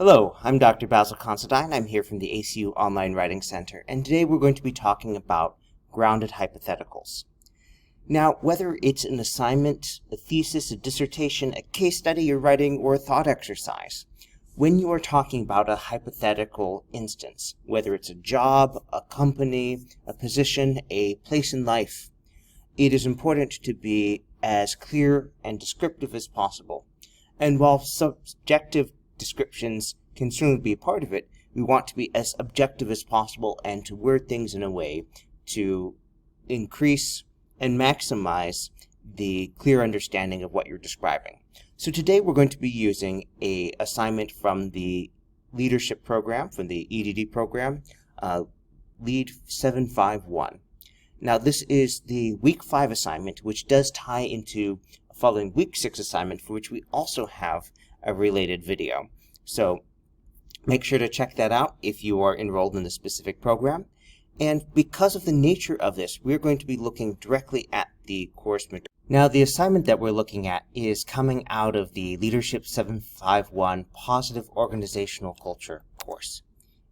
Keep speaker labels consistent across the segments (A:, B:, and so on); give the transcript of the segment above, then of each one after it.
A: Hello, I'm Dr. Basil Considine. I'm here from the ACU Online Writing Center, and today we're going to be talking about grounded hypotheticals. Now, whether it's an assignment, a thesis, a dissertation, a case study you're writing, or a thought exercise, when you are talking about a hypothetical instance, whether it's a job, a company, a position, a place in life, it is important to be as clear and descriptive as possible. And while subjective descriptions can certainly be a part of it, we want to be as objective as possible and to word things in a way to increase and maximize the clear understanding of what you're describing. So today we're going to be using an assignment from the leadership program, from the EdD program, Lead 751. Now this is the week 5 assignment, which does tie into a following week 6 assignment, for which we also have a related video. So make sure to check that out if you are enrolled in the specific program. And because of the nature of this, we're going to be looking directly at the course material. Now the assignment that we're looking at is coming out of the Leadership 751 Positive Organizational Culture course.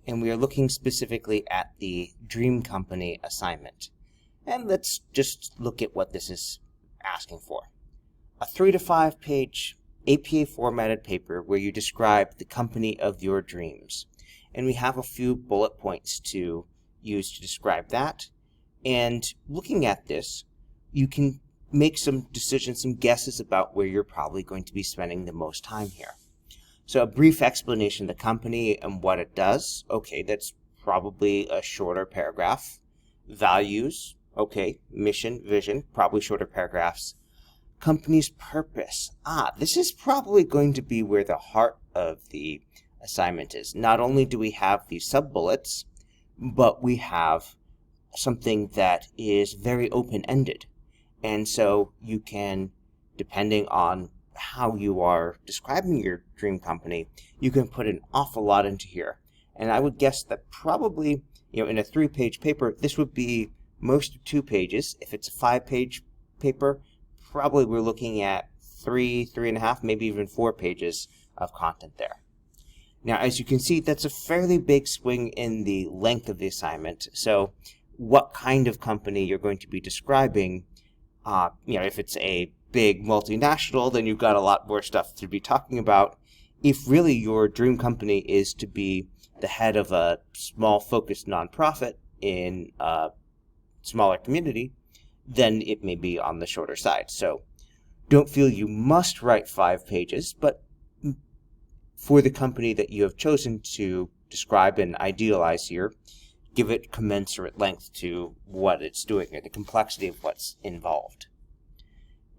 A: And we are looking specifically at the Dream Company assignment. And let's just look at what this is asking for. A 3 to 5 page APA formatted paper where you describe the company of your dreams. And we have a few bullet points to use to describe that. And looking at this, you can make some decisions, some guesses about where you're probably going to be spending the most time here. So a brief explanation of the company and what it does. Okay, that's probably a shorter paragraph. Values. Okay, mission, vision, probably shorter paragraphs. Company's purpose. This is probably going to be where the heart of the assignment is. Not only do we have these sub-bullets, but we have something that is very open-ended. And so you can, depending on how you are describing your dream company, you can put an awful lot into here. And I would guess that probably, in a 3-page paper, this would be most of 2 pages. If it's a 5-page paper, probably we're looking at 3.5, maybe even 4 pages of content there. Now, as you can see, that's a fairly big swing in the length of the assignment. So what kind of company you're going to be describing, if it's a big multinational, then you've got a lot more stuff to be talking about. If really your dream company is to be the head of a small focused nonprofit in a smaller community, then it may be on the shorter side. So don't feel you must write 5 pages, but for the company that you have chosen to describe and idealize here, give it commensurate length to what it's doing or the complexity of what's involved.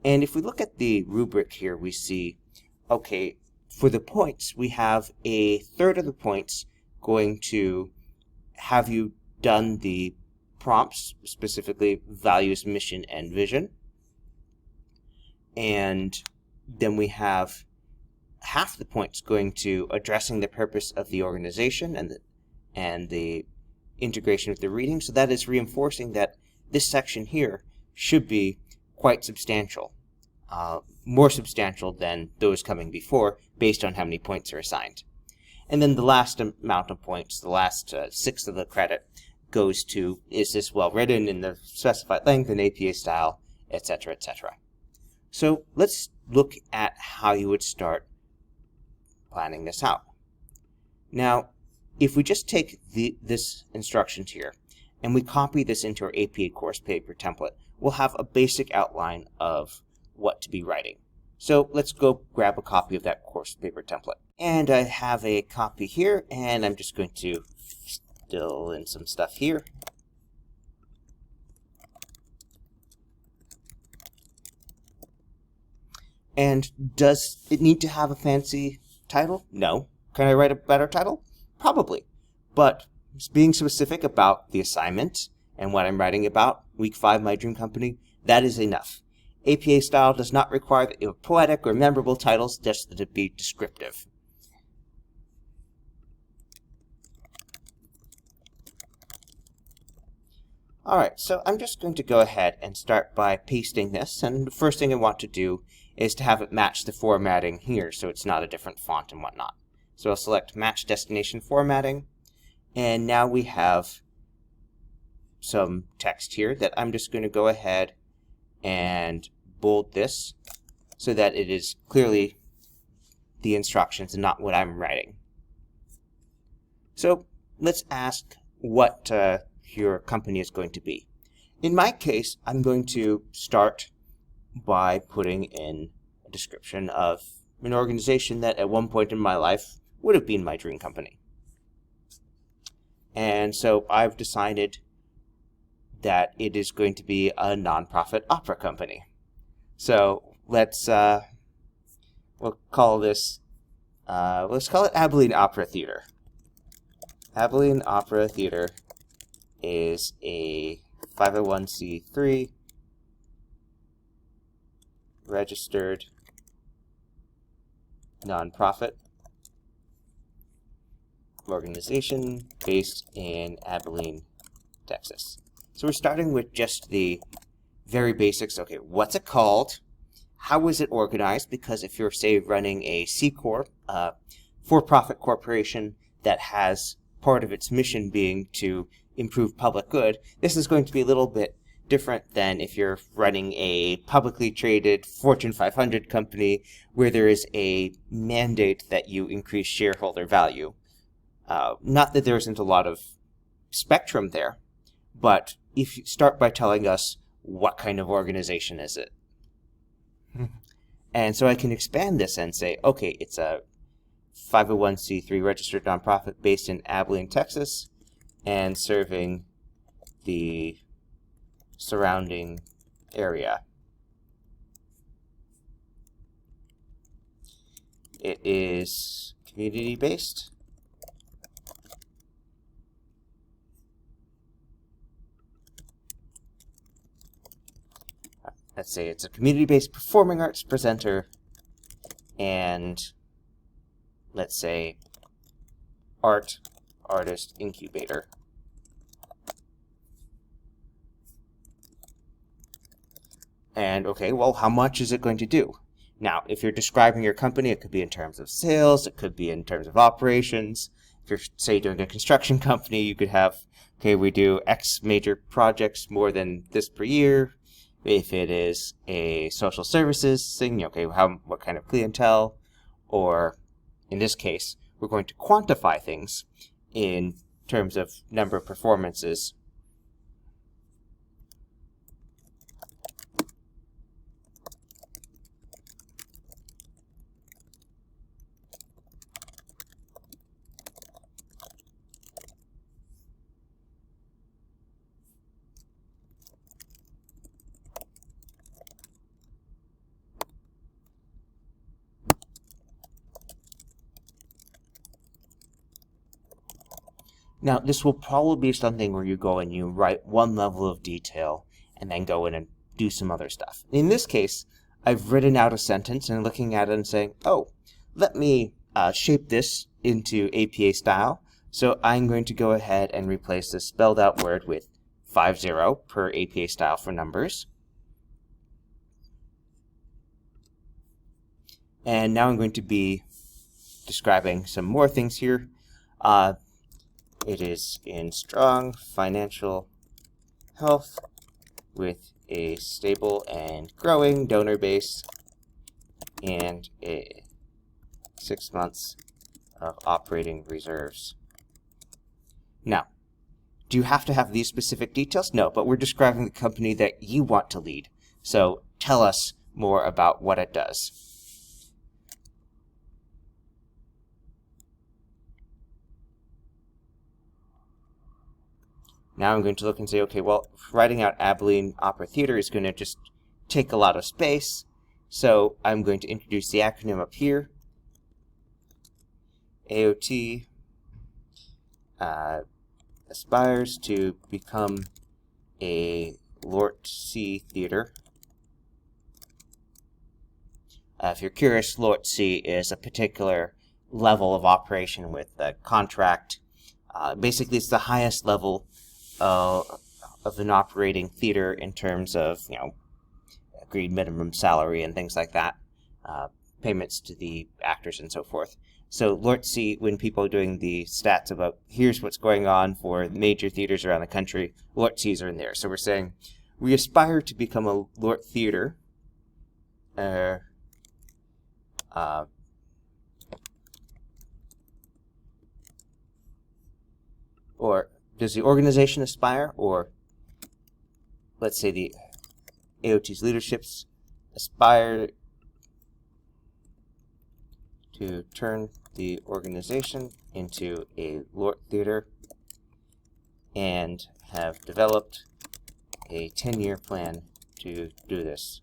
A: And if we look at the rubric here, we see, okay, for the points, we have a third of the points going to have you done the prompts, specifically values, mission, and vision. And then we have half the points going to addressing the purpose of the organization and the integration of the reading. So that is reinforcing that this section here should be quite substantial, more substantial than those coming before, based on how many points are assigned. And then the last amount of points, the last sixth of the credit, goes to, is this well written in the specified length and APA style, etc., etc. So let's look at how you would start planning this out. Now, if we just take this instructions here and we copy this into our APA course paper template, we'll have a basic outline of what to be writing. So let's go grab a copy of that course paper template. And I have a copy here, and I'm just going to fill in some stuff here. And does it need to have a fancy title? No. Can I write a better title? Probably. But being specific about the assignment and what I'm writing about, week 5, my dream company, that is enough. APA style does not require that you have poetic or memorable titles, just that it be descriptive. Alright, so I'm just going to go ahead and start by pasting this, and the first thing I want to do is to have it match the formatting here so it's not a different font and whatnot. So I'll select Match Destination Formatting, and now we have some text here that I'm just going to go ahead and bold this so that it is clearly the instructions and not what I'm writing. So let's ask what your company is going to be. In my case, I'm going to start by putting in a description of an organization that at one point in my life would have been my dream company. And so I've decided that it is going to be a nonprofit opera company. So let's we'll call this let's call it Abilene Opera Theater. Abilene Opera Theater is a 501c3 registered nonprofit organization based in Abilene, Texas. So we're starting with just the very basics. Okay, what's it called? How is it organized? Because if you're, say, running a C Corp, for-profit corporation that has part of its mission being to improve public good, this is going to be a little bit different than if you're running a publicly traded Fortune 500 company where there is a mandate that you increase shareholder value. Not that there isn't a lot of spectrum there, but if you start by telling us what kind of organization is it. And so I can expand this and say, okay, it's a 501c3 registered nonprofit based in Abilene, Texas, and serving the surrounding area. It is community-based. Let's say it's a community-based performing arts presenter, and let's say artist incubator. And okay, well, how much is it going to do? Now, if you're describing your company, it could be in terms of sales, it could be in terms of operations. If you're, say, doing a construction company, you could have, okay, we do X major projects more than this per year. If it is a social services thing, okay, what kind of clientele? Or in this case, we're going to quantify things in terms of number of performances. Now, this will probably be something where you go and you write one level of detail and then go in and do some other stuff. In this case, I've written out a sentence and looking at it and saying, oh, let me shape this into APA style. So I'm going to go ahead and replace this spelled out word with 50 per APA style for numbers. And now I'm going to be describing some more things here. It is in strong financial health with a stable and growing donor base and 6 months of operating reserves. Now, do you have to have these specific details? No, but we're describing the company that you want to lead. So tell us more about what it does. Now I'm going to look and say, okay, well, writing out Abilene Opera Theater is going to just take a lot of space. So I'm going to introduce the acronym up here. AOT aspires to become a Lort C theater. If you're curious, Lort C is a particular level of operation with a contract. Basically, it's the highest level of an operating theater in terms of, agreed minimum salary and things like that, payments to the actors and so forth. So LORTC, when people are doing the stats about here's what's going on for major theaters around the country, LORTCs are in there. So we're saying we aspire to become a LORT theater. Or does the organization aspire, or let's say the AOT's leaderships aspire to turn the organization into a LORT theater and have developed a 10-year plan to do this.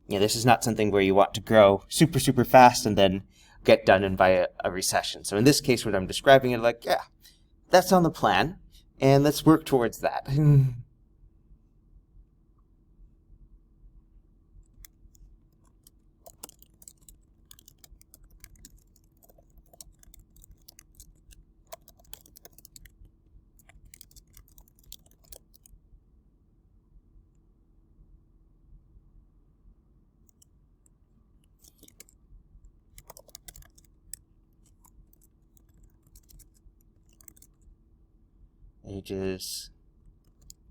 A: Yeah, this is not something where you want to grow super, super fast and then get done in by a recession. So in this case, when I'm describing it, like, yeah, that's on the plan, and let's work towards that. Ages,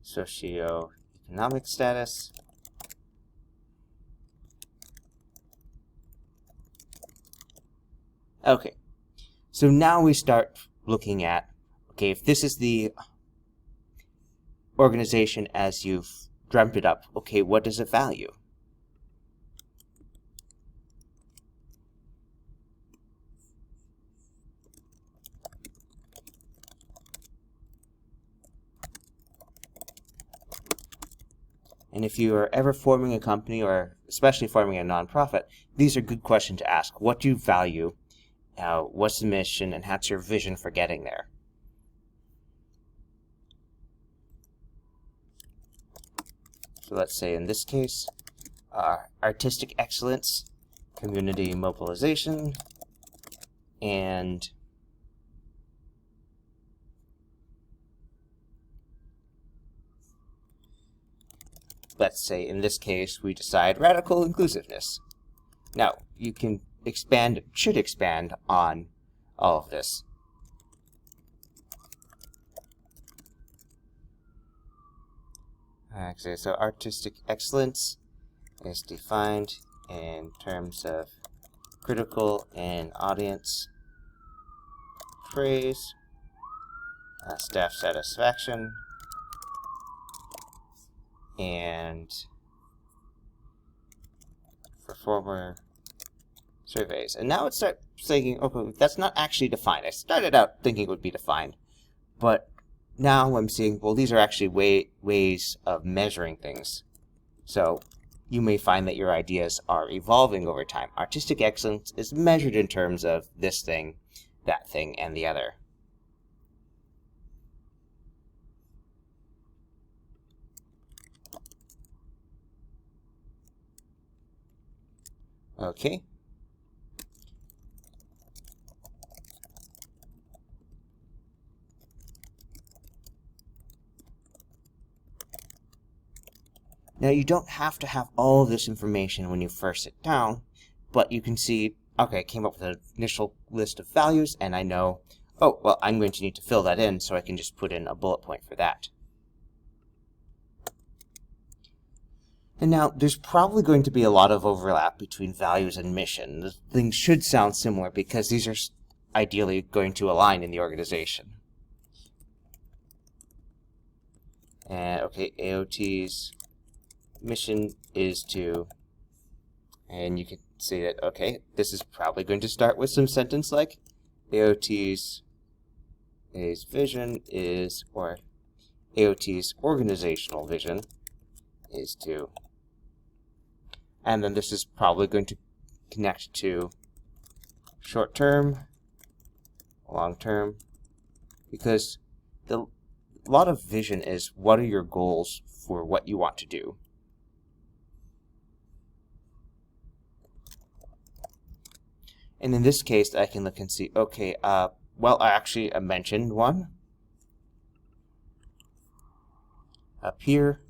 A: socioeconomic status, okay, so now we start looking at, okay, if this is the organization as you've dreamt it up, okay, what does it value? And if you are ever forming a company, or especially forming a nonprofit, these are good questions to ask. What do you value? What's the mission? And what's your vision for getting there? So let's say in this case, artistic excellence, community mobilization, and let's say in this case we decide radical inclusiveness. Now you can expand, should expand on all of this. Okay, so artistic excellence is defined in terms of critical and audience praise, staff satisfaction, and performer surveys. And now it's start thinking, okay, that's not actually defined. I started out thinking it would be defined, but now I'm seeing, well, these are actually ways of measuring things. So you may find that your ideas are evolving over time. Artistic excellence is measured in terms of this thing, that thing, and the other. Okay. Now you don't have to have all of this information when you first sit down, but you can see, okay, I came up with an initial list of values, and I know, oh, well, I'm going to need to fill that in, so I can just put in a bullet point for that. And now, there's probably going to be a lot of overlap between values and mission. The things should sound similar because these are ideally going to align in the organization. And, okay, AOT's mission is to, and you can see that, okay, this is probably going to start with some sentence like AOT's vision is, or AOT's organizational vision is to, and then this is probably going to connect to short-term, long-term, because a lot of vision is what are your goals for what you want to do. And in this case, I can look and see, okay, well, I mentioned one up here.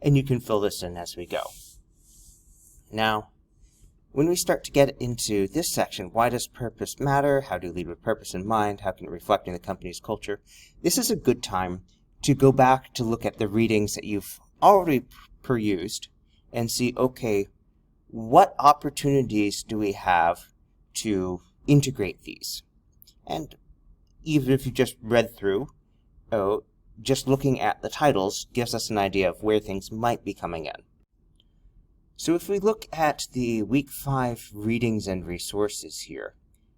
A: and you can fill this in as we go. Now, when we start to get into this section, why does purpose matter? How do you lead with purpose in mind? How can it reflect in the company's culture? This is a good time to go back to look at the readings that you've already perused and see, okay, what opportunities do we have to integrate these? And even if you just read through, just looking at the titles gives us an idea of where things might be coming in. So if we look at the Week 5 readings and resources here,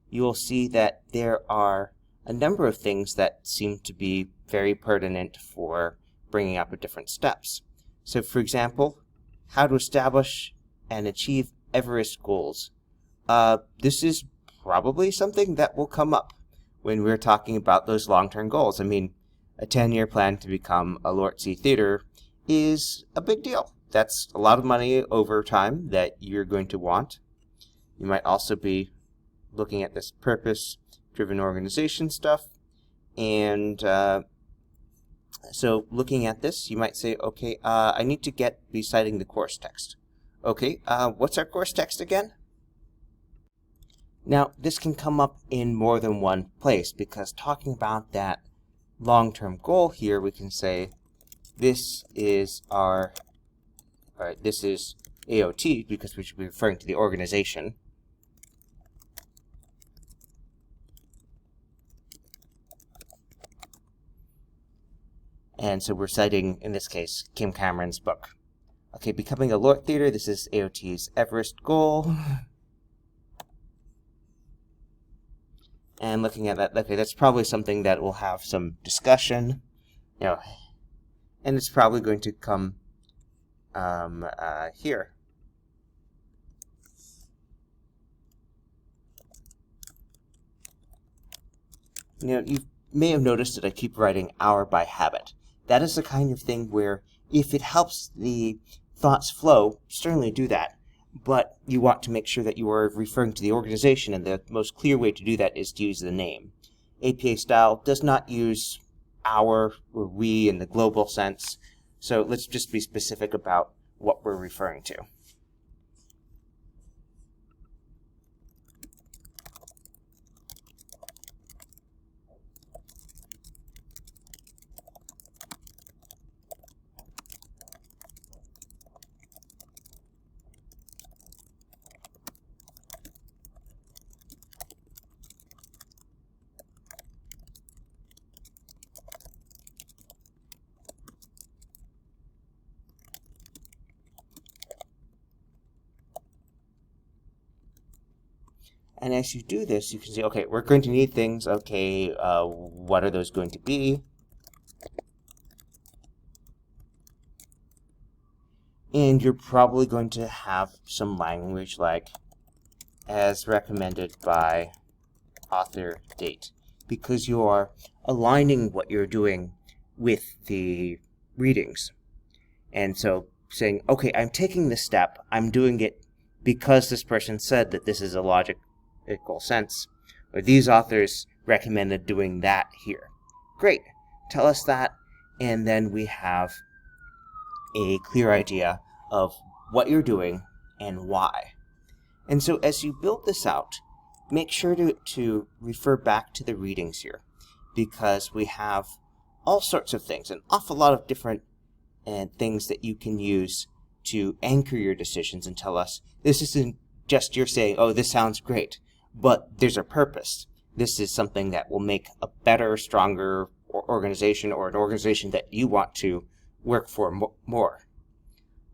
A: you will see that there are a number of things that seem to be very pertinent for bringing up at different steps. So for example, how to establish and achieve Everest goals. This is probably something that will come up when we're talking about those long-term goals. I mean, a 10-year plan to become a Lortz Theater is a big deal. That's a lot of money over time that you're going to want. You might also be looking at this purpose-driven organization stuff. And so looking at this, you might say, okay, I need to be citing the course text. Okay, what's our course text again? Now, this can come up in more than one place, because talking about that long-term goal here, we can say this is this is AOT, because we should be referring to the organization. And so we're citing, in this case, Kim Cameron's book. Okay, becoming a Lortz Theater, this is AOT's Everest goal. And looking at that, okay, that's probably something that will have some discussion, and it's probably going to come here. You may have noticed that I keep writing "our" by habit. That is the kind of thing where if it helps the thoughts flow, certainly do that. But you want to make sure that you are referring to the organization, and the most clear way to do that is to use the name. APA style does not use our or we in the global sense, so let's just be specific about what we're referring to. And as you do this, you can see, okay, we're going to need things. Okay, what are those going to be? And you're probably going to have some language like, as recommended by author date, because you are aligning what you're doing with the readings. And so saying, okay, I'm taking this step, I'm doing it because this person said that this is a logical sense, or these authors recommended doing that here. Great, tell us that, and then we have a clear idea of what you're doing and why. And so as you build this out, make sure to refer back to the readings here, because we have all sorts of things, an awful lot of different things that you can use to anchor your decisions and tell us, this isn't just you're saying, oh, this sounds great, but there's a purpose. This is something that will make a better, stronger organization, or an organization that you want to work for more.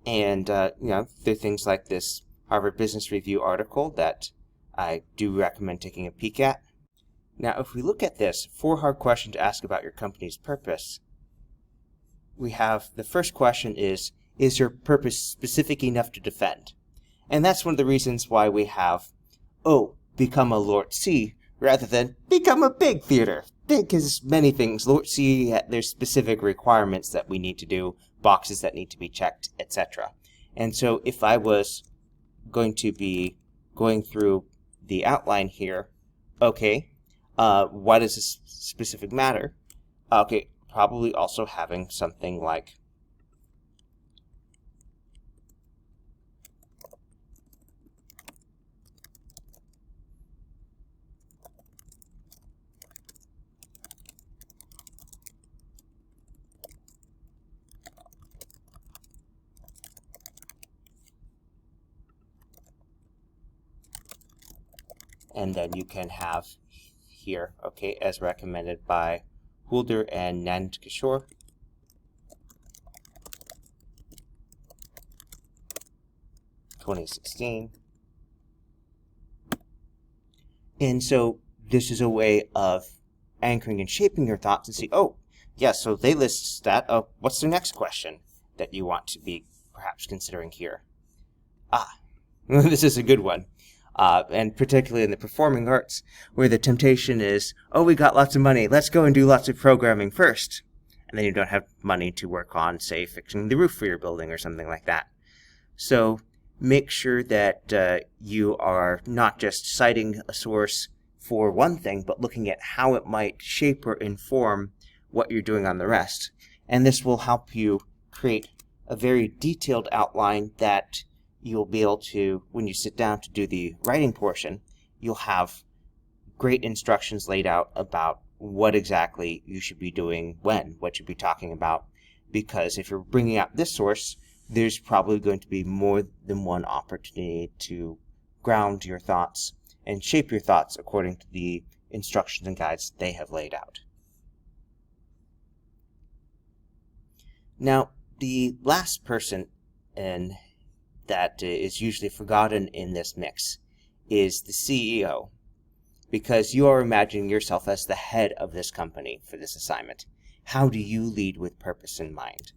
A: And there are things like this Harvard Business Review article that I do recommend taking a peek at. Now, if we look at this, 4 hard questions to ask about your company's purpose, we have the first question is your purpose specific enough to defend? And that's one of the reasons why we have, become a Lortz rather than become a big theater. Because many things, Lortz, there's specific requirements that we need to do, boxes that need to be checked, etc. And so if I was going to be going through the outline here, okay, why does this specific matter? Okay, probably also having something like and then you can have here, okay, as recommended by Hulder and Nandkishore. (2016). And so this is a way of anchoring and shaping your thoughts and see, oh, yeah, so they list that. What's the next question that you want to be perhaps considering here? This is a good one. And particularly in the performing arts, where the temptation is, oh, we got lots of money, let's go and do lots of programming first. And then you don't have money to work on, say, fixing the roof for your building or something like that. So make sure that you are not just citing a source for one thing, but looking at how it might shape or inform what you're doing on the rest. And this will help you create a very detailed outline that you'll be able to, when you sit down to do the writing portion, you'll have great instructions laid out about what exactly you should be doing when, what you'll be talking about. Because if you're bringing out this source, there's probably going to be more than one opportunity to ground your thoughts and shape your thoughts according to the instructions and guides they have laid out. Now, the last person that is usually forgotten in this mix is the CEO, because you are imagining yourself as the head of this company for this assignment. How do you lead with purpose in mind?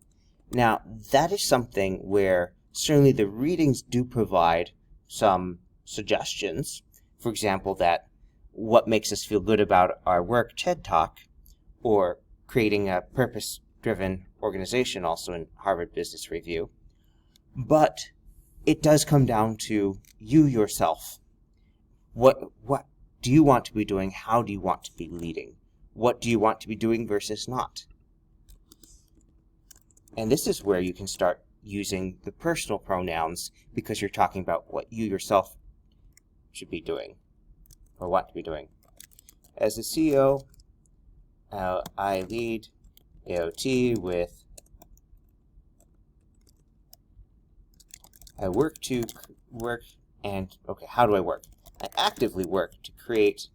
A: Now, that is something where certainly the readings do provide some suggestions. For example, that what makes us feel good about our work, TED Talk, or creating a purpose-driven organization, also in Harvard Business Review. But it does come down to you yourself. What do you want to be doing? How do you want to be leading? What do you want to be doing versus not? And this is where you can start using the personal pronouns, because you're talking about what you yourself should be doing or want to be doing. As the CEO, I lead AOT with, I work and, okay, how do I work? I actively work to create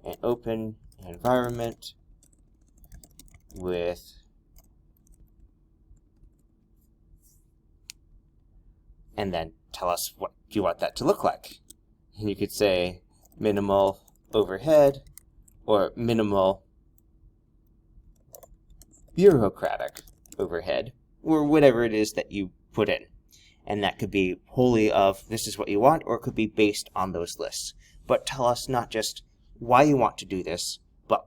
A: an open environment with and then tell us what you want that to look like. And you could say minimal overhead or minimal bureaucratic overhead, or whatever it is that you put in. And that could be wholly of this is what you want, or it could be based on those lists. But tell us not just why you want to do this, but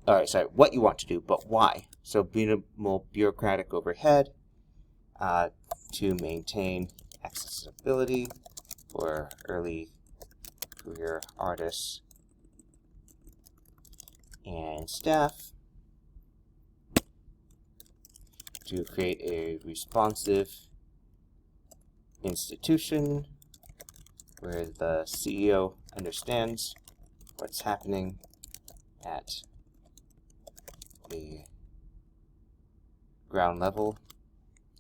A: what you want to do, but why. So minimal bureaucratic overhead to maintain accessibility for early career artists and staff, to create a responsive institution where the CEO understands what's happening at the ground level.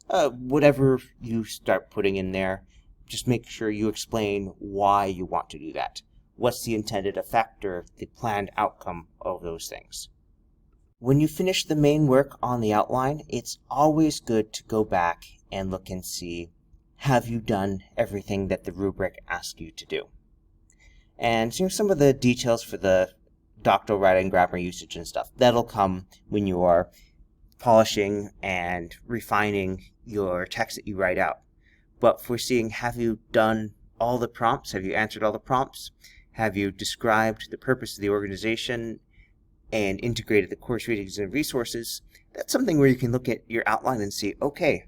A: Whatever you start putting in there, just make sure you explain why you want to do that. What's the intended effect or the planned outcome of those things? When you finish the main work on the outline, it's always good to go back and look and see, have you done everything that the rubric asks you to do? And some of the details for the doctoral writing, grammar usage and stuff, that'll come when you are polishing and refining your text that you write out. But for seeing, have you done all the prompts? Have you answered all the prompts? Have you described the purpose of the organization and integrated the course readings and resources? That's something where you can look at your outline and see, okay,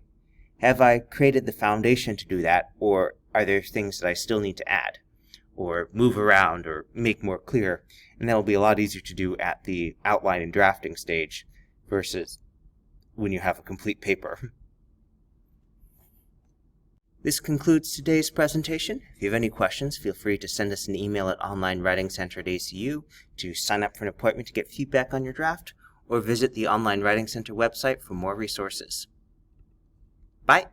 A: have I created the foundation to do that, or are there things that I still need to add or move around or make more clear? And that will be a lot easier to do at the outline and drafting stage versus when you have a complete paper. This concludes today's presentation. If you have any questions, feel free to send us an email at onlinewritingcenter@ACU to sign up for an appointment to get feedback on your draft, or visit the Online Writing Center website for more resources. Bye!